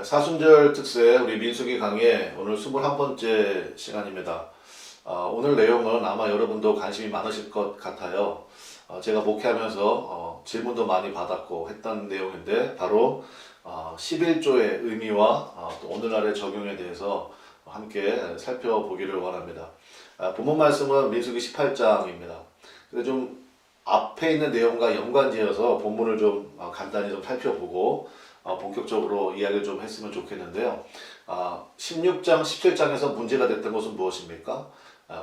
사순절 특세 우리 민수기 강의 오늘 21번째 시간입니다. 오늘 내용은 아마 여러분도 관심이 많으실 것 같아요. 제가 목회하면서 질문도 많이 받았고 했던 내용인데 바로 11조의 의미와 또 오늘날의 적용에 대해서 함께 살펴보기를 원합니다. 본문 말씀은 민수기 18장입니다. 근데 좀 앞에 있는 내용과 연관지어서 본문을 좀 간단히 좀 살펴보고 본격적으로 이야기를 좀 했으면 좋겠는데요. 16장, 17장에서 문제가 됐던 것은 무엇입니까?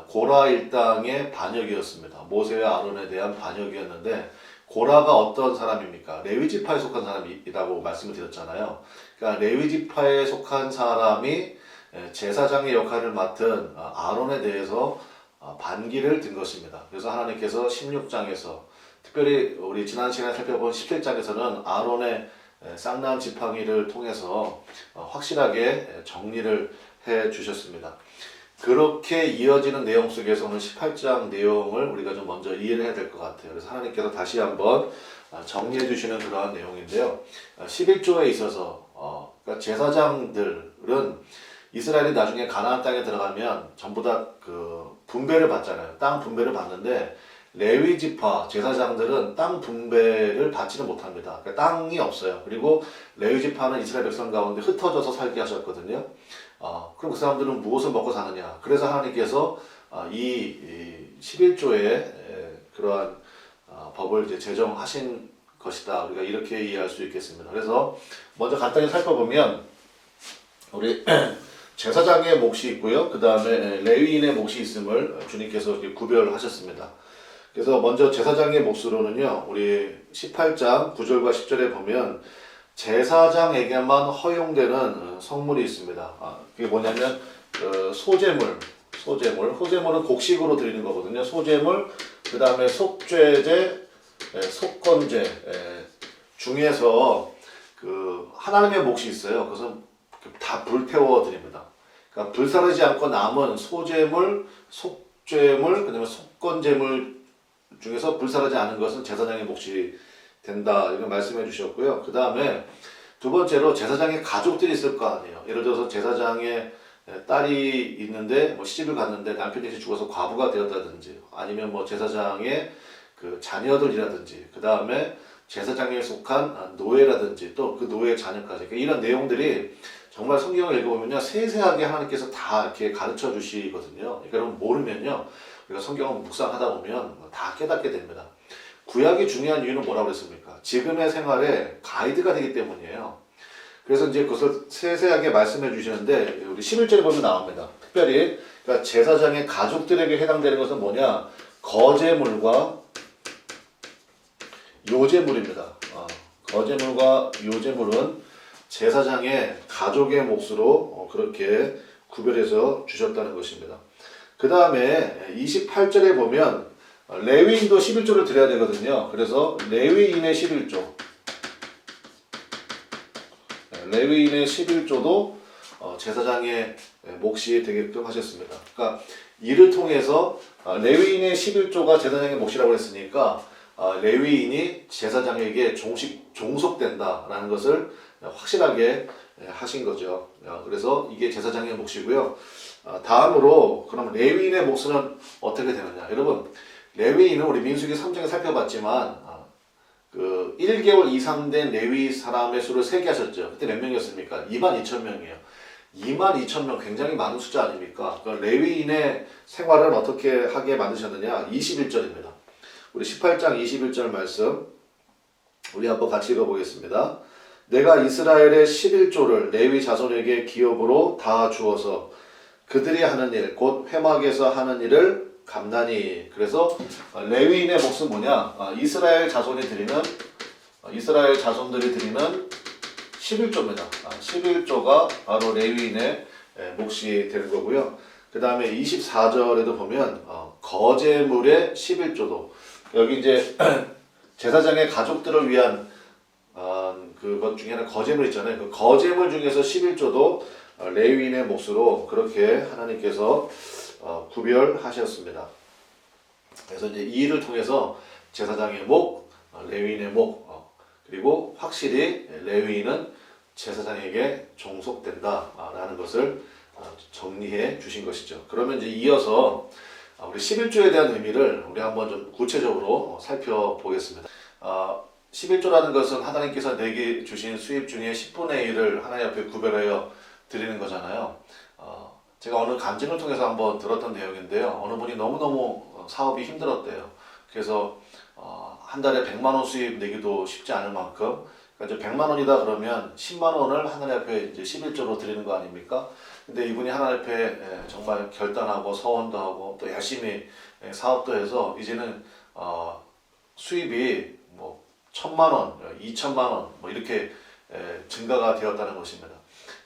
고라 일당의 반역이었습니다. 모세와 아론에 대한 반역이었는데 고라가 어떤 사람입니까? 레위 지파에 속한 사람이라고 말씀을 드렸잖아요. 그러니까 레위 지파에 속한 사람이 제사장의 역할을 맡은 아론에 대해서 반기를 든 것입니다. 그래서 하나님께서 16장에서 특별히 우리 지난 시간에 살펴본 17장에서는 아론의 쌍난 지팡이를 통해서 확실하게 정리를 해 주셨습니다. 그렇게 이어지는 내용 속에서 오늘 18장 내용을 우리가 좀 먼저 이해를 해야 될 것 같아요. 그래서 하나님께서 다시 한번 정리해 주시는 그러한 내용인데요. 11조에 있어서 그러니까 제사장들은 이스라엘이 나중에 가나안 땅에 들어가면 전부 다 그 분배를 받잖아요. 땅 분배를 받는데 레위 지파 제사장들은 땅 분배를 받지는 못합니다. 그러니까 땅이 없어요. 그리고 레위 지파는 이스라엘 백성 가운데 흩어져서 살게 하셨거든요. 그럼 그 사람들은 무엇을 먹고 사느냐? 그래서 하나님께서 이 11조의 그러한 법을 이제 제정하신 것이다. 우리가 이렇게 이해할 수 있겠습니다. 그래서 먼저 간단히 살펴보면 우리 제사장의 몫이 있고요. 그 다음에 레위인의 몫이 있음을 주님께서 이렇게 구별하셨습니다. 그래서 먼저 제사장의 몫으로는요, 우리 18장 9절과 10절에 보면 제사장에게만 허용되는 성물이 있습니다. 그게 뭐냐면 소제물은 곡식으로 드리는 거거든요. 소제물, 그 다음에 속죄제, 속건제 중에서 그 하나님의 몫이 있어요. 그것은 다 불태워 드립니다. 그러니까 불사르지 않고 남은 소제물, 속죄물, 그다음에 속건제물 중에서 불사르지 않은 것은 제사장의 몫이 된다. 이런 말씀해 주셨고요. 그 다음에 두 번째로 제사장의 가족들이 있을 거 아니에요. 예를 들어서 제사장의 딸이 있는데 뭐 시집을 갔는데 남편이 죽어서 과부가 되었다든지 아니면 뭐 제사장의 그 자녀들이라든지 그 다음에 제사장에 속한 노예라든지 또 그 노예 자녀까지 이런 내용들이 정말 성경을 읽어보면요 세세하게 하나님께서 다 이렇게 가르쳐 주시거든요. 그러니까 모르면요 우리가 성경을 묵상하다 보면 다 깨닫게 됩니다. 구약이 중요한 이유는 뭐라고 그랬습니까? 지금의 생활에 가이드가 되기 때문이에요. 그래서 이제 그것을 세세하게 말씀해 주시는데 우리 11절에 보면 나옵니다. 특별히 그러니까 제사장의 가족들에게 해당되는 것은 뭐냐? 거제물과 요제물입니다. 거제물과 요제물은 제사장의 가족의 몫으로 그렇게 구별해서 주셨다는 것입니다. 그 다음에 28절에 보면 레위인도 11조를 드려야 되거든요. 그래서 레위인의 11조 레위인의 11조도 제사장의 몫이 되게끔 하셨습니다. 그러니까 이를 통해서 레위인의 11조가 제사장의 몫이라고 했으니까 레위인이 제사장에게 종속된다라는 것을 확실하게 하신 거죠. 그래서 이게 제사장의 몫이고요. 다음으로 그럼 레위인의 몫은 어떻게 되느냐? 여러분 레위인은 우리 민수기 3장에 살펴봤지만 그 1개월 이상 된 레위 사람의 수를 세게 하셨죠. 그때 몇 명이었습니까? 22,000명이에요. 22,000명 굉장히 많은 숫자 아닙니까? 그러니까 레위인의 생활을 어떻게 하게 만드셨느냐? 21절입니다. 우리 18장 21절 말씀 우리 한번 같이 읽어보겠습니다. 내가 이스라엘의 11조를 레위 자손에게 기업으로 다 주어서 그들이 하는 일, 곧 회막에서 하는 일을 감나니. 그래서 레위인의 몫은 뭐냐? 이스라엘 자손들이 드리는 11조입니다. 11조가 바로 레위인의 몫이 되는 거고요. 그 다음에 24절에도 보면 거제물의 11조도 여기 이제 제사장의 가족들을 위한 그것 중에 하나 거제물 있잖아요. 그 거제물 중에서 11조도 레위인의 몫으로 그렇게 하나님께서 구별하셨습니다. 그래서 이제 이 일을 통해서 제사장의 목, 레위인의 목, 그리고 확실히 레위인은 제사장에게 종속된다라는 것을 정리해 주신 것이죠. 그러면 이제 이어서 우리 11조에 대한 의미를 우리 한번 좀 구체적으로 살펴보겠습니다. 11조라는 것은 하나님께서 내게 주신 수입 중에 10분의 1을 하나님 앞에 구별하여 드리는 거잖아요. 제가 어느 간증을 통해서 한번 들었던 내용인데요. 어느 분이 너무너무 사업이 힘들었대요. 그래서 한 달에 100만 원 수입 내기도 쉽지 않을 만큼, 그러니까 이제 100만 원이다 그러면 10만 원을 하나님 앞에 이제 11조로 드리는 거 아닙니까? 근데 이분이 하나님 앞에 정말 결단하고 서원도 하고 또 열심히 사업도 해서 이제는 수입이 뭐 1,000만 원, 2천만 원 뭐 이렇게 증가가 되었다는 것입니다.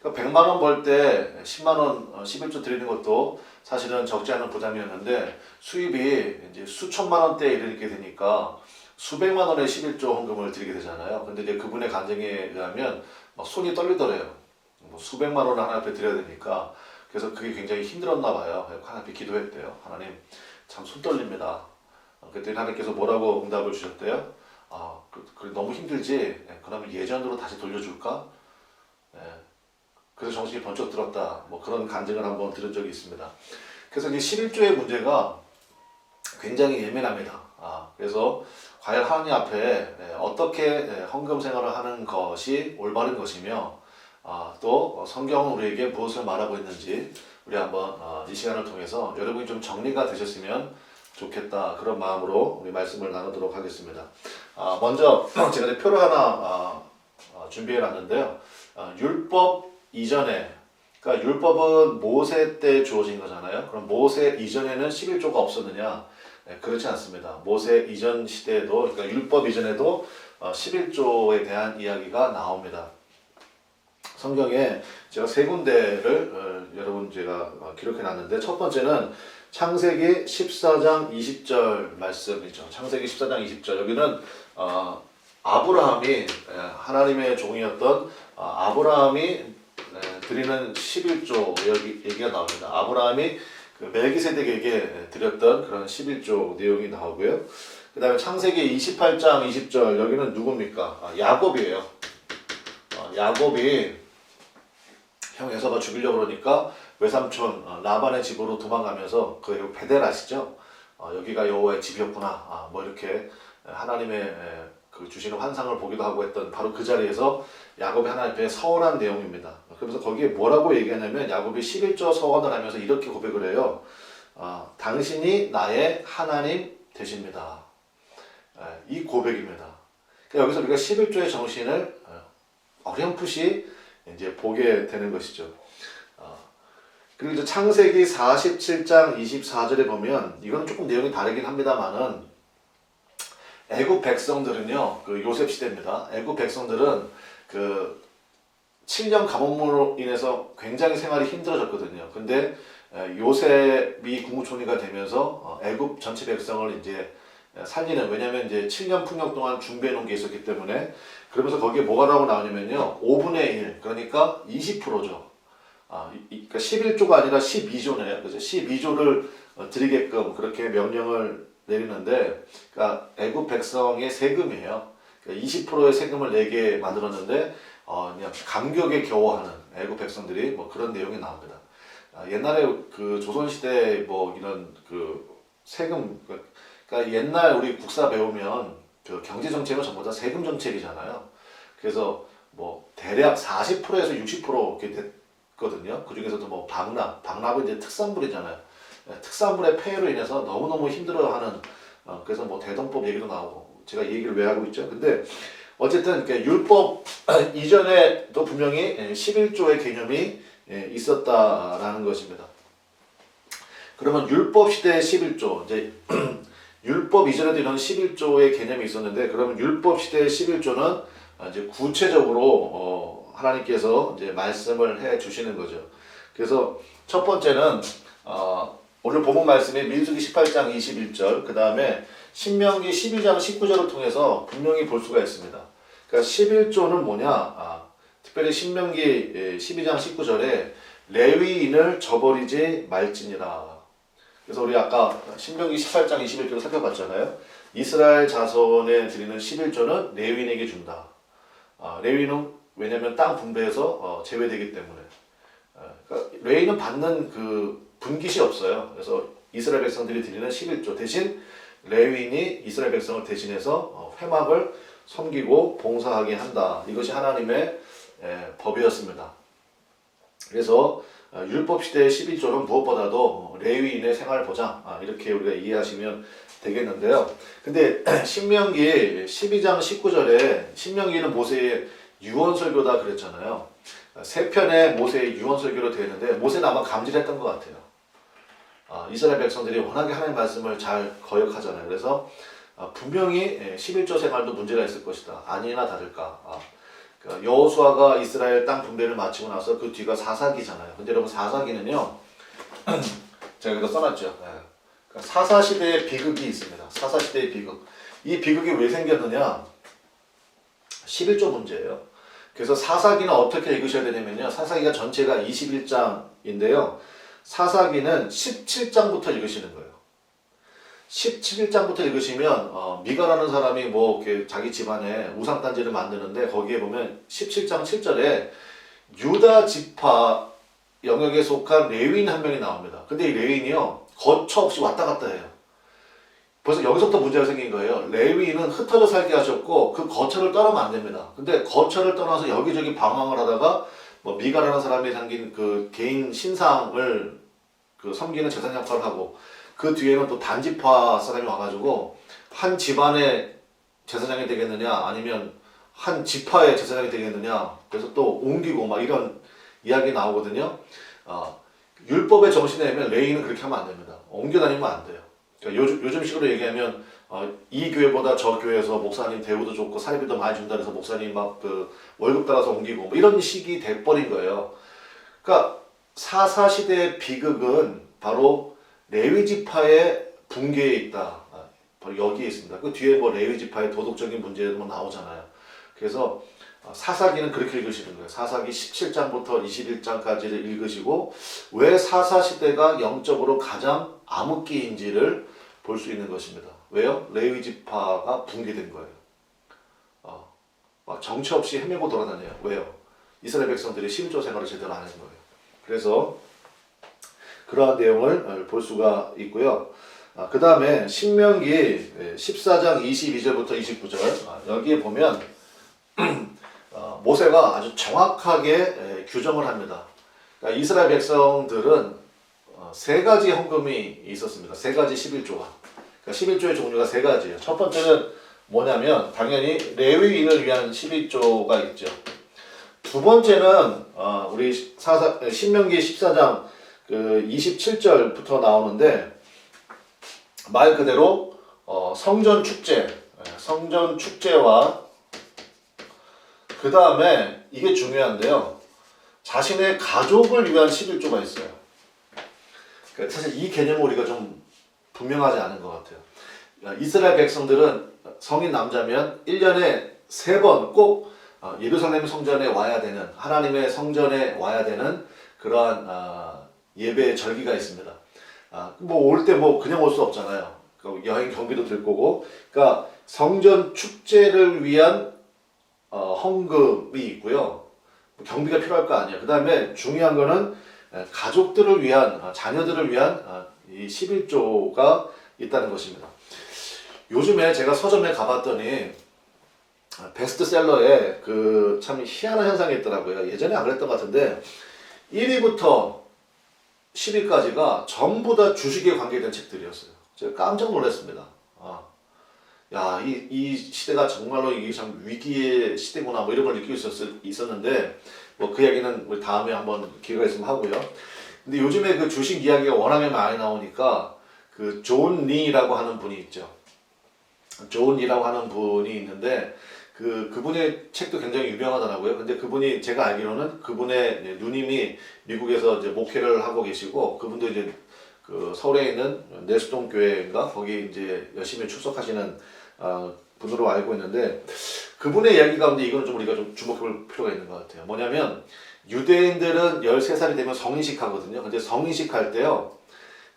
그러니까 100만 원 벌 때 10만 원 11조 드리는 것도 사실은 적지 않은 부담이었는데 수입이 이제 수천만 원대에 이르게 되니까 수백만 원의 11조 헌금을 드리게 되잖아요. 근데 이제 그분의 간증에 의하면 막 손이 떨리더래요. 뭐 수백만 원을 하나님 앞에 드려야 되니까. 그래서 그게 굉장히 힘들었나 봐요. 하나님 앞에 기도했대요. 하나님 참 손 떨립니다. 그때 하나님께서 뭐라고 응답을 주셨대요? 너무 힘들지? 그러면 예전으로 다시 돌려줄까? 그래서 정신이 번쩍 들었다. 뭐 그런 간증을 한번 들은 적이 있습니다. 그래서 이제 11조의 문제가 굉장히 예민합니다. 그래서 과연 하나님 앞에 어떻게 헌금 생활을 하는 것이 올바른 것이며 또 성경은 우리에게 무엇을 말하고 있는지 우리 한번 이 시간을 통해서 여러분이 좀 정리가 되셨으면 좋겠다, 그런 마음으로 우리 말씀을 나누도록 하겠습니다. 먼저 제가 표를 하나 준비해 놨는데요. 율법 이전에, 그러니까 율법은 모세 때 주어진 거잖아요. 그럼 모세 이전에는 11조가 없었느냐? 그렇지 않습니다. 모세 이전 시대에도, 그러니까 율법 이전에도 11조에 대한 이야기가 나옵니다. 성경에 제가 세 군데를 여러분 제가 기록해 놨는데, 첫 번째는 창세기 14장 20절 말씀이죠. 창세기 14장 20절. 여기는 아브라함이, 하나님의 종이었던 아브라함이 드리는 11조 얘기가 나옵니다. 아브라함이 그 멜기세덱에게 드렸던 그런 11조 내용이 나오고요. 그 다음에 창세기 28장 20절, 여기는 누굽니까? 야곱이에요. 야곱이 형 에서가 죽이려고 그러니까 외삼촌 라반의 집으로 도망가면서, 그 베델 아시죠? 여기가 여호와의 집이었구나. 뭐 이렇게 하나님의 그 주시는 환상을 보기도 하고 했던 바로 그 자리에서 야곱이 하나님 앞에 서원한 내용입니다. 그래서 거기에 뭐라고 얘기하냐면, 야곱이 11조 서원을 하면서 이렇게 고백을 해요. 당신이 나의 하나님 되십니다. 이 고백입니다. 그러니까 여기서 우리가 11조의 정신을 어렴풋이 이제 보게 되는 것이죠. 그리고 이제 창세기 47장 24절에 보면, 이건 조금 내용이 다르긴 합니다만은, 애굽 백성들은요, 그 요셉 시대입니다. 애굽 백성들은 그 7년 감옥으로 인해서 굉장히 생활이 힘들어졌거든요. 근데 요셉이 국무총리가 되면서 애굽 전체 백성을 이제 살리는, 왜냐면 이제 7년 풍년 동안 준비해 놓은 게 있었기 때문에. 그러면서 거기에 뭐가 나오냐면요, 5분의 1, 그러니까 20%죠. 그러니까 11조가 아니라 12조네요. 그죠? 12조를 드리게끔 그렇게 명령을 내리는데, 그러니까 애굽 백성의 세금이에요. 그러니까 20%의 세금을 내게 만들었는데 그냥 감격에 겨워하는 애굽 백성들이, 뭐 그런 내용이 나옵니다. 옛날에 그 조선 시대 뭐 이런 그 세금, 그러니까 옛날 우리 국사 배우면 그 경제 정책은 전부 다 세금 정책이잖아요. 그래서 뭐 대략 40%에서 60% 이렇게 됐거든요. 그 중에서도 뭐 박납은 이제 특산물이잖아요. 특산물의 폐해로 인해서 너무너무 힘들어하는, 그래서 뭐 대동법 얘기도 나오고, 제가 이 얘기를 왜 하고 있죠? 근데 어쨌든 율법 이전에도 분명히 11조의 개념이 있었다라는 것입니다. 그러면 율법 시대의 11조, 이제 율법 이전에도 이런 11조의 개념이 있었는데, 그러면 율법 시대의 11조는 이제 구체적으로 하나님께서 이제 말씀을 해 주시는 거죠. 그래서 첫 번째는 오늘 본문 말씀이 민수기 18장 21절, 그 다음에 신명기 12장 19절을 통해서 분명히 볼 수가 있습니다. 그러니까 11조는 뭐냐? 특별히 신명기 12장 19절에 레위인을 저버리지 말지니라. 그래서 우리 아까 신명기 18장 21절을 살펴봤잖아요. 이스라엘 자손에 드리는 11조는 레위인에게 준다. 레위인은 왜냐면 땅 분배에서 제외되기 때문에. 그러니까 레위는 받는 그 분깃이 없어요. 그래서 이스라엘 백성들이 드리는 11조 대신 레위인이 이스라엘 백성을 대신해서 회막을 섬기고 봉사하게 한다. 이것이 하나님의 법이었습니다. 그래서 율법 시대의 11조는 무엇보다도 레위인의 생활 보장 이렇게 우리가 이해하시면 되겠는데요. 근데 신명기 12장 19절에 신명기는 모세의 유언설교다 그랬잖아요. 세 편의 모세의 유언설교로 되어 있는데 모세는 아마 감질했던 것 같아요. 이스라엘 백성들이 워낙에 하나님의 말씀을 잘 거역하잖아요. 그래서 분명히 11조 생활도 문제가 있을 것이다. 아니나 다를까. 여호수아가 이스라엘 땅 분배를 마치고 나서 그 뒤가 사사기잖아요. 근데 여러분 사사기는요. 제가 여기다 써놨죠. 사사시대의 비극이 있습니다. 사사시대의 비극. 이 비극이 왜 생겼느냐. 11조 문제예요. 그래서 사사기는 어떻게 읽으셔야 되냐면요. 사사기가 전체가 21장인데요. 사사기는 17장부터 읽으시는 거예요. 17장부터 읽으시면 미가라는 사람이 뭐 이렇게 자기 집안에 우상단지를 만드는데 거기에 보면 17장 7절에 유다 지파 영역에 속한 레위인 한 명이 나옵니다. 근데 이 레위인이요 거처 없이 왔다 갔다 해요. 벌써 여기서부터 문제가 생긴 거예요. 레위인은 흩어져 살게 하셨고 그 거처를 떠나면 안 됩니다. 근데 거처를 떠나서 여기저기 방황을 하다가 뭐 미가라는 사람이 생긴 그 개인 신상을 그 섬기는 제사장 역할을 하고 그 뒤에는 또 단지파 사람이 와가지고 한 집안의 제사장이 되겠느냐 아니면 한 지파의 제사장이 되겠느냐 그래서 또 옮기고 막 이런 이야기 나오거든요. 율법의 정신에 의하면 레위인은 그렇게 하면 안 됩니다. 옮겨 다니면 안 돼요. 그러니까 요즘 식으로 얘기하면 이 교회보다 저 교회에서 목사님 대우도 좋고 사례비도 많이 준다 해서 목사님 막 그 월급 따라서 옮기고 뭐 이런 식이 돼버린 거예요. 그러니까 사사시대의 비극은 바로 레위 지파의 붕괴에 있다. 바로 여기에 있습니다. 그 뒤에 뭐 레위 지파의 도덕적인 문제도 나오잖아요. 그래서 사사기는 그렇게 읽으시는 거예요. 사사기 17장부터 21장까지를 읽으시고 왜 사사시대가 영적으로 가장 암흑기인지를 볼 수 있는 것입니다. 왜요? 레위 지파가 붕괴된 거예요. 정처 없이 헤매고 돌아다녀요. 왜요? 이스라엘 백성들이 11조 생활을 제대로 안 하는 거예요. 그래서 그러한 내용을 볼 수가 있고요. 그 다음에 신명기 14장 22절부터 29절 여기에 보면 모세가 아주 정확하게 규정을 합니다. 그러니까 이스라엘 백성들은 세 가지 헌금이 있었습니다. 세 가지 11조가. 그러니까 11조의 종류가 세 가지예요. 첫 번째는 뭐냐면 당연히 레위인을 위한 11조가 있죠. 두 번째는 우리 신명기 14장 그 27절부터 나오는데 말 그대로 성전 축제와 그 다음에 이게 중요한데요. 자신의 가족을 위한 11조가 있어요. 그러니까 사실 이 개념을 우리가 좀 분명하지 않은 것 같아요. 이스라엘 백성들은 성인 남자면 1년에 3번 꼭 예루살렘 성전에 와야 되는 하나님의 성전에 와야 되는 그러한 예배 절기가 있습니다. 뭐 올 때 뭐 그냥 올 수 없잖아요. 여행 경비도 들 거고, 그러니까 성전 축제를 위한 헌금이 있고요. 경비가 필요할 거 아니에요. 그 다음에 중요한 거는 가족들을 위한 자녀들을 위한 이 11조가 있다는 것입니다. 요즘에 제가 서점에 가봤더니 베스트셀러에 그 참 희한한 현상이 있더라고요. 예전에 안 그랬던 것 같은데 1위부터 10위까지가 전부 다 주식에 관계된 책들이었어요. 제가 깜짝 놀랐습니다. 야, 이 시대가 정말로 이게 참 위기의 시대구나 뭐 이런 걸 느끼고 있었는데 뭐 그 이야기는 우리 다음에 한번 기회가 있으면 하고요. 근데 요즘에 그 주식 이야기가 워낙에 많이 나오니까 그 존 리라고 하는 분이 있죠. 존 리라고 하는 분이 있는데 그분의 책도 굉장히 유명하더라고요. 근데 그분이 제가 알기로는 그분의 누님이 미국에서 이제 목회를 하고 계시고 그분도 이제 그 서울에 있는 내수동 교회인가 거기 이제 열심히 출석하시는 분으로 알고 있는데 그분의 이야기 가운데 이거는 좀 우리가 좀 주목해볼 필요가 있는 것 같아요. 뭐냐면 유대인들은 13살이 되면 성인식 하거든요. 근데 성인식 할 때요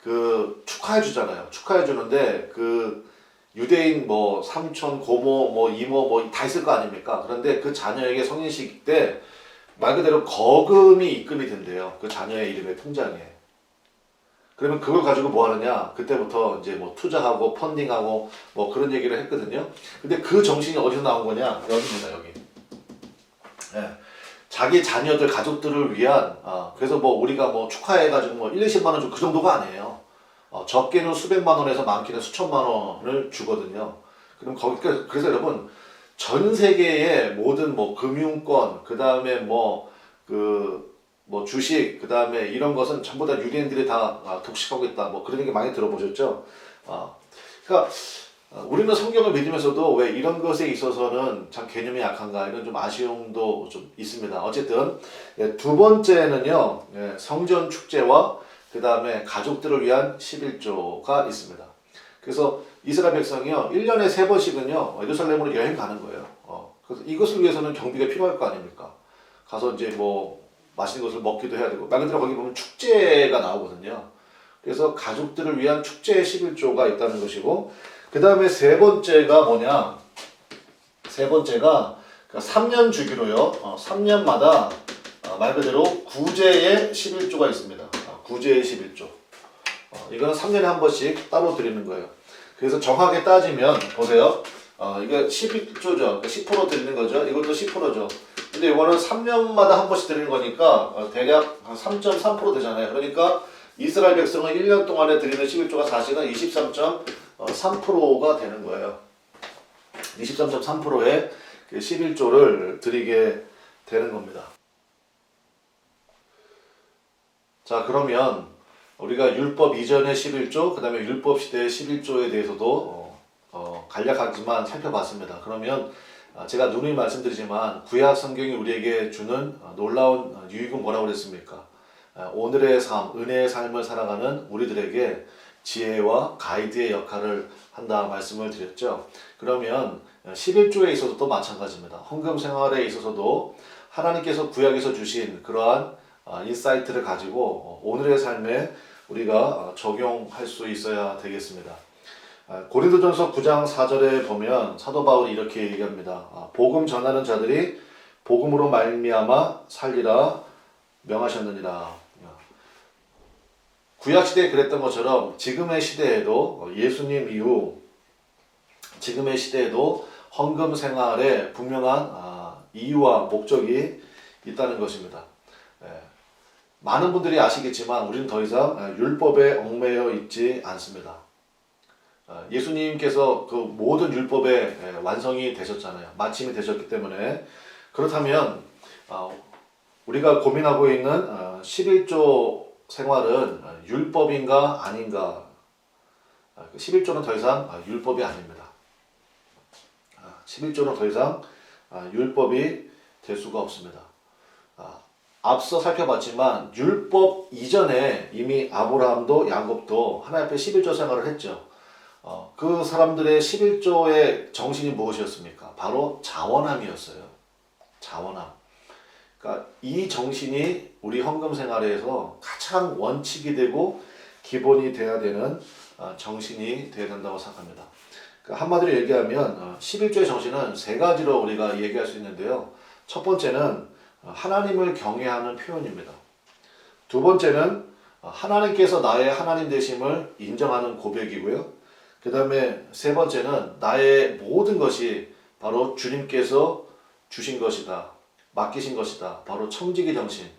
그 축하해 주잖아요. 축하해 주는데 그 유대인 뭐 삼촌, 고모, 뭐 이모 뭐 다 있을 거 아닙니까? 그런데 그 자녀에게 성인식 때 말 그대로 거금이 입금이 된대요. 그 자녀의 이름의 통장에. 그러면 그걸 가지고 뭐 하느냐? 그때부터 이제 뭐 투자하고 펀딩하고 뭐 그런 얘기를 했거든요. 근데 그 정신이 어디서 나온 거냐? 여기입니다, 여기. 예. 자기 자녀들, 가족들을 위한, 그래서 뭐 우리가 뭐 축하해가지고 뭐 1, 20만 원 주 그 정도가 아니에요. 적게는 수백만 원에서 많게는 수천만 원을 주거든요. 그럼 그래서 여러분, 전 세계의 모든 뭐 금융권, 그 다음에 뭐 주식, 그 다음에 이런 것은 전부 다 유대인들이 다 독식하고 있다. 뭐 그런 얘기 많이 들어보셨죠? 그러니까 우리는 성경을 믿으면서도 왜 이런 것에 있어서는 참 개념이 약한가 이런 좀 아쉬움도 좀 있습니다. 어쨌든 두 번째는요, 성전 축제와 그 다음에 가족들을 위한 11조가 있습니다. 그래서 이스라엘 백성이요, 1년에 3번씩은요, 예루살렘으로 여행 가는 거예요. 그래서 이것을 위해서는 경비가 필요할 거 아닙니까? 가서 이제 뭐, 맛있는 것을 먹기도 해야 되고, 말 그대로 거기 보면 축제가 나오거든요. 그래서 가족들을 위한 축제의 11조가 있다는 것이고, 그 다음에 세 번째가 뭐냐? 세 번째가 3년 주기로요, 3년마다 말 그대로 구제의 11조가 있습니다. 구제의 11조. 이거는 3년에 한 번씩 따로 드리는 거예요. 그래서 정확하게 따지면 보세요. 이게 11조죠. 그러니까 10% 드리는 거죠. 이것도 10%죠. 근데 이거는 3년마다 한 번씩 드리는 거니까 대략 한 3.3% 되잖아요. 그러니까 이스라엘 백성은 1년 동안에 드리는 11조가 사실은 23.3%가 되는 거예요. 23.3%의 11조를 드리게 되는 겁니다. 자, 그러면 우리가 율법 이전의 11조, 그 다음에 율법 시대의 11조에 대해서도 간략하지만 살펴봤습니다. 그러면 제가 누누이 말씀드리지만 구약 성경이 우리에게 주는 놀라운 유익은 뭐라고 그랬습니까? 오늘의 삶, 은혜의 삶을 살아가는 우리들에게 지혜와 가이드의 역할을 한다 말씀을 드렸죠. 그러면 11조에 있어서도 마찬가지입니다. 헌금 생활에 있어서도 하나님께서 구약에서 주신 그러한 인사이트를 가지고 오늘의 삶에 우리가 적용할 수 있어야 되겠습니다. 고린도전서 9장 4절에 보면 사도 바울이 이렇게 얘기합니다. 복음 전하는 자들이 복음으로 말미암아 살리라 명하셨느니라. 구약 시대에 그랬던 것처럼 지금의 시대에도 예수님 이후 지금의 시대에도 헌금 생활에 분명한 이유와 목적이 있다는 것입니다. 많은 분들이 아시겠지만 우리는 더 이상 율법에 얽매여 있지 않습니다. 예수님께서 그 모든 율법의 완성이 되셨잖아요. 마침이 되셨기 때문에 그렇다면 우리가 고민하고 있는 11조 생활은 율법인가 아닌가? 11조는 더 이상 율법이 아닙니다. 11조는 더 이상 율법이 될 수가 없습니다. 앞서 살펴봤지만 율법 이전에 이미 아브라함도 야곱도 하나님 앞에 11조 생활을 했죠. 그 사람들의 11조의 정신이 무엇이었습니까? 바로 자원함이었어요. 자원함. 그러니까 이 정신이 우리 헌금 생활에서 가장 원칙이 되고 기본이 돼야 되는 정신이 되어야 된다고 생각합니다. 그러니까 한마디로 얘기하면 11조의 정신은 세 가지로 우리가 얘기할 수 있는데요. 첫 번째는 하나님을 경외하는 표현입니다. 두 번째는 하나님께서 나의 하나님 되심을 인정하는 고백이고요. 그 다음에 세 번째는 나의 모든 것이 바로 주님께서 주신 것이다. 맡기신 것이다. 바로 청지기 정신.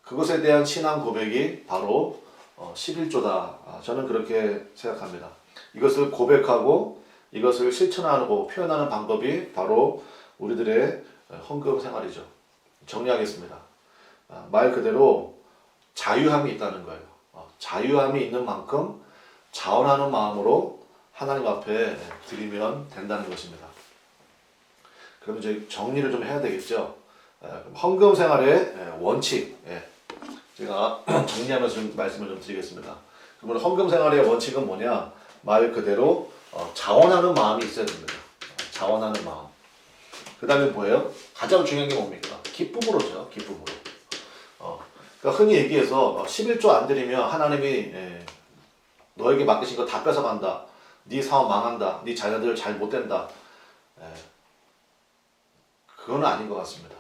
그것에 대한 신앙 고백이 바로 11조다. 저는 그렇게 생각합니다. 이것을 고백하고 이것을 실천하고 표현하는 방법이 바로 우리들의 헌금 생활이죠. 정리하겠습니다. 말 그대로 자유함이 있다는 거예요. 자유함이 있는 만큼 자원하는 마음으로 하나님 앞에 드리면 된다는 것입니다. 그럼 이제 정리를 좀 해야 되겠죠. 헌금 생활의 원칙, 제가 정리하면서 좀 말씀을 좀 드리겠습니다. 그러면 헌금 생활의 원칙은 뭐냐? 말 그대로 자원하는 마음이 있어야 됩니다. 자원하는 마음. 그 다음에 뭐예요? 가장 중요한 게 뭡니까? 기쁨으로죠. 기쁨으로. 그러니까 흔히 얘기해서 11조 안 드리면 하나님이 너에게 맡기신 거 다 뺏어간다. 네 사업 망한다, 네 자녀들 잘 못 된다. 예, 그건 아닌 것 같습니다.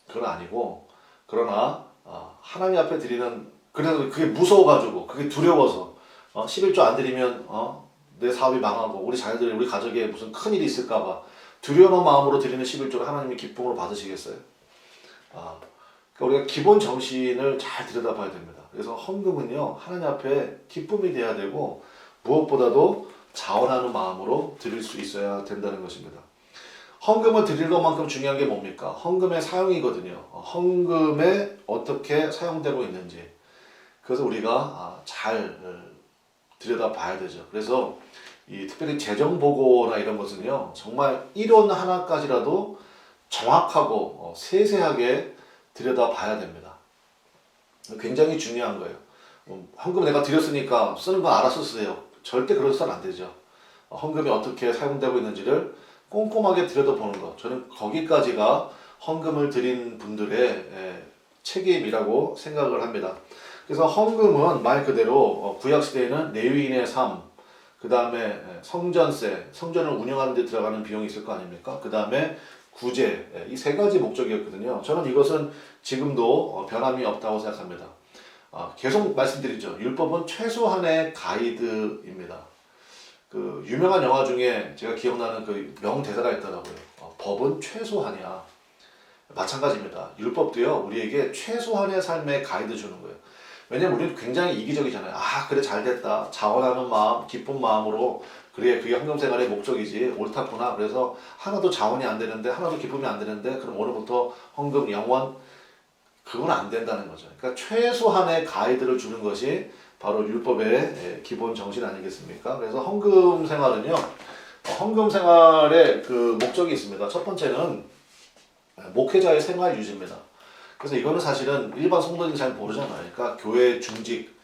그건 아니고, 그러나 하나님 앞에 드리는, 그래서 그게 무서워가지고 그게 두려워서 11조 안 드리면 내 사업이 망하고 우리 자녀들이 우리 가족에 무슨 큰일이 있을까봐 두려운 마음으로 드리는 11조를 하나님이 기쁨으로 받으시겠어요? 그러니까 우리가 기본 정신을 잘 들여다봐야 됩니다. 그래서 헌금은요 하나님 앞에 기쁨이 돼야 되고 무엇보다도 자원하는 마음으로 드릴 수 있어야 된다는 것입니다. 헌금을 드릴 것만큼 중요한 게 뭡니까? 헌금의 사용이거든요. 헌금에 어떻게 사용되고 있는지. 그래서 우리가 잘 들여다봐야 되죠. 그래서 특별히 재정보고나 이런 것은요, 정말 1원 하나까지라도 정확하고 세세하게 들여다봐야 됩니다. 굉장히 중요한 거예요. 헌금 내가 드렸으니까 쓰는 건 알아서 쓰세요. 절대 그래서는 안 되죠. 헌금이 어떻게 사용되고 있는지를 꼼꼼하게 들여다보는 것. 저는 거기까지가 헌금을 드린 분들의 책임이라고 생각을 합니다. 그래서 헌금은 말 그대로 구약시대에는 레위인의 삶, 그 다음에 성전세, 성전을 운영하는 데 들어가는 비용이 있을 거 아닙니까? 그 다음에 구제, 이 세 가지 목적이었거든요. 저는 이것은 지금도 변함이 없다고 생각합니다. 계속 말씀드리죠. 율법은 최소한의 가이드입니다. 그 유명한 영화 중에 제가 기억나는 그 명대사가 있더라고요. 법은 최소한이야. 마찬가지입니다. 율법도요, 우리에게 최소한의 삶의 가이드 주는 거예요. 왜냐면 우리는 굉장히 이기적이잖아요. 그래 잘 됐다. 자원하는 마음, 기쁜 마음으로 그래 그게 헌금 생활의 목적이지 옳았구나. 그래서 하나도 자원이 안 되는데 하나도 기쁨이 안 되는데 그럼 오늘부터 헌금 영원 그건 안 된다는 거죠. 그러니까 최소한의 가이드를 주는 것이 바로 율법의 기본 정신 아니겠습니까? 그래서 헌금 생활은요, 헌금 생활의 그 목적이 있습니다. 첫 번째는 목회자의 생활 유지입니다. 그래서 이거는 사실은 일반 성도들이 잘 모르잖아요. 그러니까 교회 중직,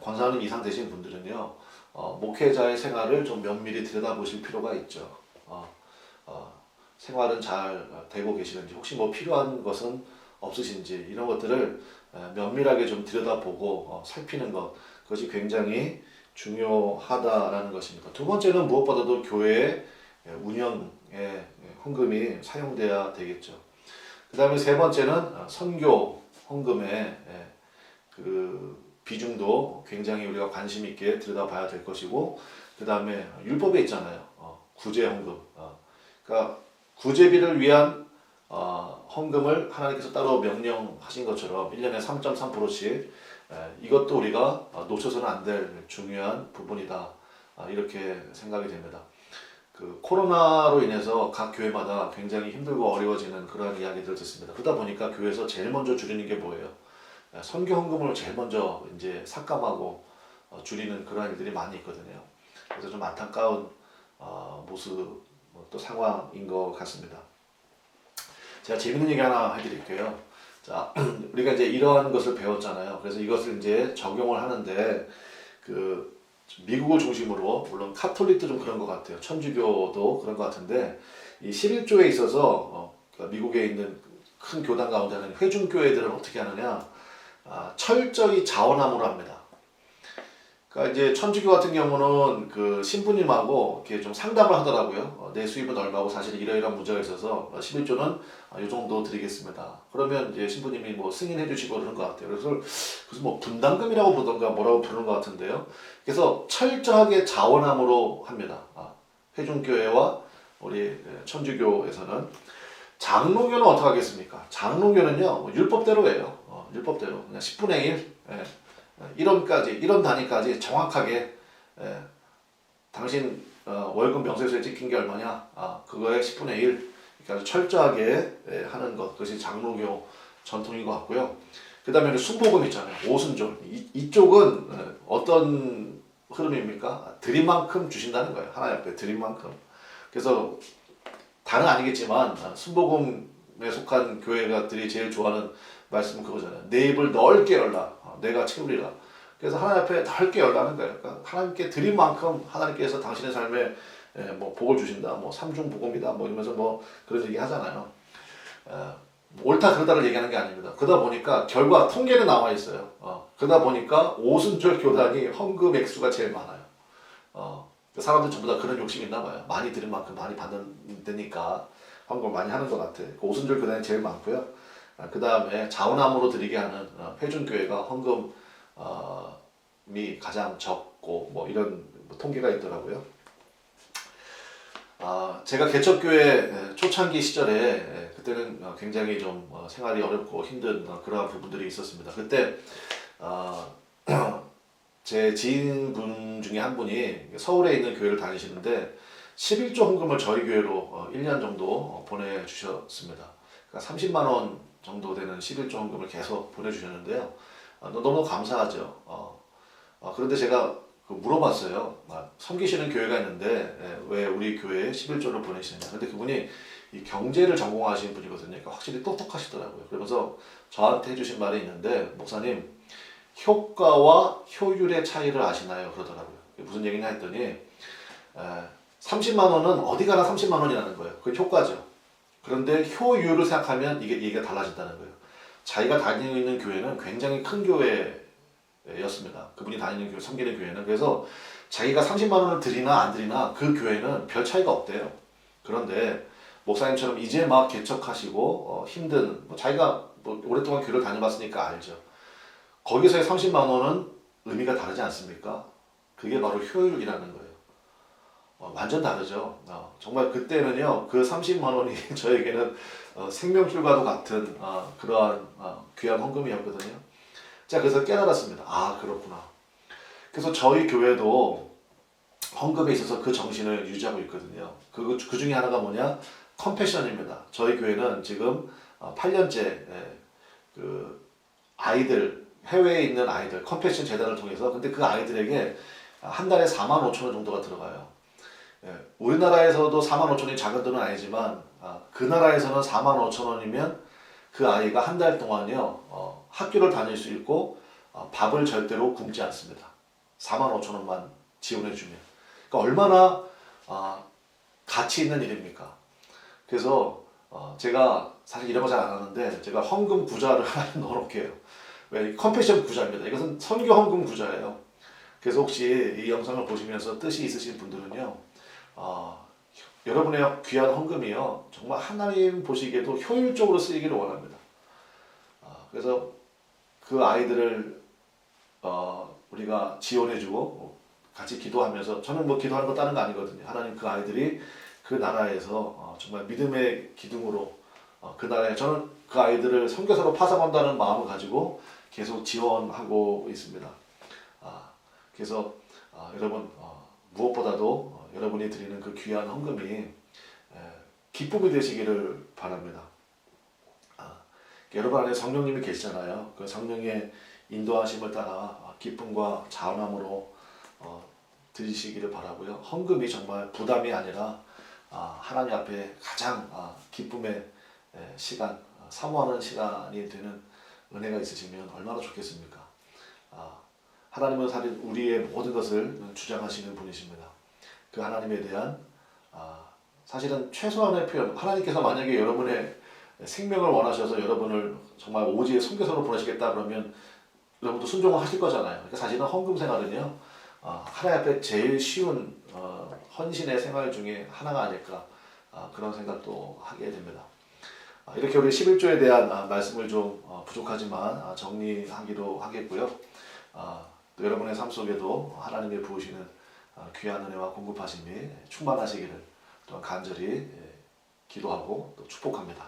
권사님 이상 되신 분들은요, 목회자의 생활을 좀 면밀히 들여다보실 필요가 있죠. 생활은 잘 되고 계시는지, 혹시 뭐 필요한 것은 없으신지, 이런 것들을 면밀하게 좀 들여다보고 살피는 것, 그것이 굉장히 중요하다라는 것입니다. 두 번째는 무엇보다도 교회의 운영에 헌금이 사용돼야 되겠죠. 그 다음에 세 번째는 선교 헌금의 그 비중도 굉장히 우리가 관심 있게 들여다봐야 될 것이고, 그 다음에 율법에 있잖아요. 구제 헌금. 그러니까 구제비를 위한 헌금을 하나님께서 따로 명령하신 것처럼 1년에 3.3%씩 이것도 우리가 놓쳐서는 안 될 중요한 부분이다. 이렇게 생각이 됩니다. 그 코로나로 인해서 각 교회마다 굉장히 힘들고 어려워지는 그러한 이야기들을 듣습니다. 그러다 보니까 교회에서 제일 먼저 줄이는 게 뭐예요? 선교 헌금을 제일 먼저 이제 삭감하고 줄이는 그러한 일들이 많이 있거든요. 그래서 좀 안타까운 모습 또 상황인 것 같습니다. 제가 재밌는 얘기 하나 해드릴게요. 자, 우리가 이제 이러한 것을 배웠잖아요. 그래서 이것을 이제 적용을 하는데 그 미국을 중심으로 물론 카톨릭도 좀 그런 것 같아요. 천주교도 그런 것 같은데 이 11조에 있어서 그러니까 미국에 있는 큰 교단 가운데는 회중교회들은 어떻게 하느냐, 철저히 자원함으로 합니다. 그러니까 이제 천주교 같은 경우는 그 신부님하고 이렇게 좀 상담을 하더라고요. 내 수입은 얼마고 사실 이러이러한 문제가 있어서 11조는 이 정도 드리겠습니다. 그러면 이제 신부님이 뭐 승인해 주시고 그러는 것 같아요. 그래서 뭐 분담금이라고 부르던가 뭐라고 부르는 것 같은데요. 그래서 철저하게 자원함으로 합니다. 회중교회와 우리 천주교에서는. 장로교는 어떻게 하겠습니까? 장로교는요, 율법대로예요. 율법대로. 그냥 10분의 1. 1원 단위까지 정확하게 당신 월급 명세서에 찍힌 게 얼마냐, 그거의 10분의 1. 그러니까 철저하게 하는 것, 그것이 장로교 전통인 것 같고요. 그 다음에 순복음 있잖아요. 오순절. 이쪽은 어떤 흐름입니까? 드린 만큼 주신다는 거예요. 하나님 앞에 드린 만큼. 그래서 다는 아니겠지만 순복음에 속한 교회가들이 제일 좋아하는 말씀은 그거잖아요. 내 입을 넓게 열라. 내가 채우리라. 그래서 하나님 앞에 넓게 열라는 거예요. 그러니까 하나님께 드린 만큼 하나님께서 당신의 삶에 뭐 복을 주신다. 뭐 삼중 복음이다. 뭐 이러면서 뭐 그런 얘기 하잖아요. 옳다 그러다를 얘기하는 게 아닙니다. 그러다 보니까 결과 통계는 나와 있어요. 그러다 보니까 오순절 교단이 헌금 액수가 제일 많아요. 사람들 전부 다 그런 욕심이 있나 봐요. 많이 들은 만큼 많이 받는 데니까 헌금을 많이 하는 것 같아. 그 오순절 교단이 제일 많고요. 그 다음에 자원함으로 드리게 하는 회중교회가 헌금이 가장 적고 뭐 이런 통계가 있더라고요. 제가 개척교회 초창기 시절에 그때는 굉장히 좀 생활이 어렵고 힘든 그러한 부분들이 있었습니다. 그때 제 지인분 중에 한 분이 서울에 있는 교회를 다니시는데 11조 헌금을 저희 교회로 1년 정도 보내주셨습니다. 그러니까 30만 원 정도 되는 11조 헌금을 계속 보내주셨는데요. 너무 감사하죠. 그런데 제가 물어봤어요. 섬기시는 교회가 있는데 왜 우리 교회에 11조를 보내시느냐. 근데 그분이 이 경제를 전공하신 분이거든요. 그러니까 확실히 똑똑하시더라고요. 그러면서 저한테 해주신 말이 있는데, 목사님, 효과와 효율의 차이를 아시나요? 그러더라고요. 무슨 얘기냐 했더니 30만 원은 어디 가나 30만 원이라는 거예요. 그게 효과죠. 그런데 효율을 생각하면 이게 얘기가 달라진다는 거예요. 자기가 다니고 있는 교회는 굉장히 큰 교회였습니다. 그분이 다니는 교회, 섬기는 교회는. 그래서 자기가 30만 원을 드리나 안 드리나 그 교회는 별 차이가 없대요. 그런데 목사님처럼 이제 막 개척하시고 힘든 자기가 오랫동안 교회를 다녀봤으니까 알죠. 거기서의 30만 원은 의미가 다르지 않습니까? 그게 바로 효율이라는 거예요. 완전 다르죠. 정말 그때는요, 그 30만 원이 저에게는 생명줄과도 같은 그러한 귀한 헌금이었거든요. 자, 그래서 깨달았습니다. 그렇구나. 그래서 저희 교회도 헌금에 있어서 그 정신을 유지하고 있거든요. 그 중에 하나가 뭐냐? 컴패션입니다. 저희 교회는 지금 8년째 그 아이들, 해외에 있는 아이들, 컴패션 재단을 통해서, 근데 그 아이들에게 한 달에 4만 5천 원 정도가 들어가요. 우리나라에서도 4만 5천 원이 작은 돈은 아니지만 그 나라에서는 4만 5천 원이면 그 아이가 한 달 동안요 학교를 다닐 수 있고 밥을 절대로 굶지 않습니다. 4만 5천 원만 지원해 주면. 그러니까 얼마나 가치 있는 일입니까? 그래서 제가 사실 이런 거 잘 안 하는데 제가 헌금 구자를 넣어놓게요. 왜? 컴패션 구자입니다. 이것은 선교 헌금 구자예요. 그래서 혹시 이 영상을 보시면서 뜻이 있으신 분들은요, 여러분의 귀한 헌금이요 정말 하나님 보시기에도 효율적으로 쓰이기를 원합니다. 그래서 그 아이들을 우리가 지원해주고 같이 기도하면서, 저는 뭐 기도하는 거 다른 거 아니거든요. 하나님 그 아이들이 그 나라에서 정말 믿음의 기둥으로 그 나라에, 저는 그 아이들을 선교사로 파송한다는 마음을 가지고 계속 지원하고 있습니다. 그래서 여러분 무엇보다도 여러분이 드리는 그 귀한 헌금이 기쁨이 되시기를 바랍니다. 여러분 안에 성령님이 계시잖아요. 그 성령의 인도하심을 따라 기쁨과 자원함으로 드리시기를 바라고요. 헌금이 정말 부담이 아니라 하나님 앞에 가장 기쁨의 시간, 사모하는 시간이 되는 은혜가 있으시면 얼마나 좋겠습니까? 하나님은 사실 우리의 모든 것을 주장하시는 분이십니다. 그 하나님에 대한 사실은 최소한의 표현, 하나님께서 만약에 여러분의 생명을 원하셔서 여러분을 정말 오지의 선교사로 보내시겠다 그러면 여러분도 순종을 하실 거잖아요. 그러니까 사실은 헌금 생활은요 하나님 앞에 제일 쉬운 헌신의 생활 중에 하나가 아닐까 그런 생각도 하게 됩니다. 이렇게 우리 11조에 대한 말씀을 좀 부족하지만 정리하기로 하겠고요. 또 여러분의 삶 속에도 하나님의 부으시는 귀한 은혜와 공급하심이 충만하시기를 또한 간절히 기도하고 또 축복합니다.